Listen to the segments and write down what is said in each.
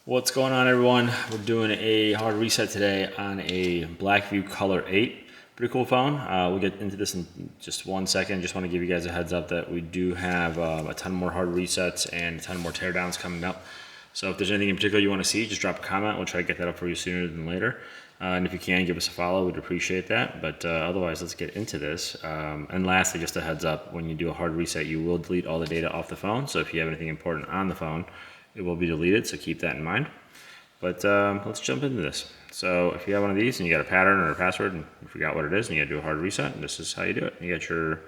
What's going on, everyone? We're doing a hard reset today on a Blackview Color 8. Pretty cool phone. We'll get into this in just 1 second. Just want to give you guys a heads up that we do have a ton more hard resets and a ton more teardowns coming up. So if there's anything in particular you want to see, just drop a comment. We'll try to get that up for you sooner than later. And if you can, give us a follow. We'd appreciate that. But otherwise, let's get into this. And lastly, just a heads up, when you do a hard reset, you will delete all the data off the phone. So if you have anything important on the phone, it will be deleted, so keep that in mind. But let's jump into this. So if you have one of these and you got a pattern or a password and you forgot what it is and you got to do a hard reset, this is how you do it. You got your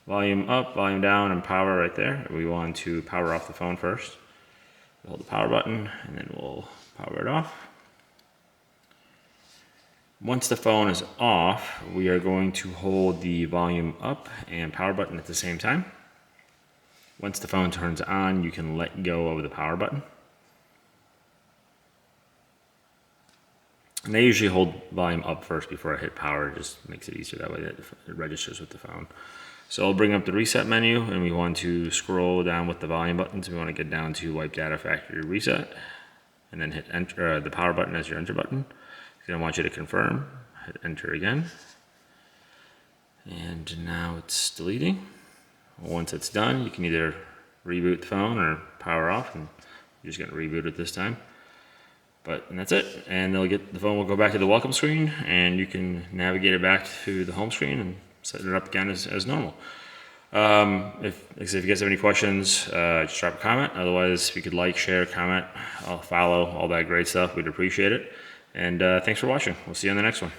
volume up, volume down, and power right there. We want to power off the phone first. Hold the power button and then we'll power it off. Once the phone is off, we are going to hold the volume up and power button at the same time. Once the phone turns on, you can let go of the power button. And I usually hold volume up first before I hit power. It just makes it easier that way that it registers with the phone. So I'll bring up the reset menu and we want to scroll down with the volume buttons. We want to get down to wipe data factory reset and then hit enter, the power button as your enter button. It's going to want you to confirm, hit enter again. And now it's deleting. Once it's done, you can either reboot the phone or power off, and you're just going to reboot it this time. And that's it. And the phone will go back to the welcome screen, and you can navigate it back to the home screen and set it up again as normal. If you guys have any questions, just drop a comment. Otherwise, if you could like, share, comment, follow, all that great stuff, we'd appreciate it. And thanks for watching. We'll see you on the next one.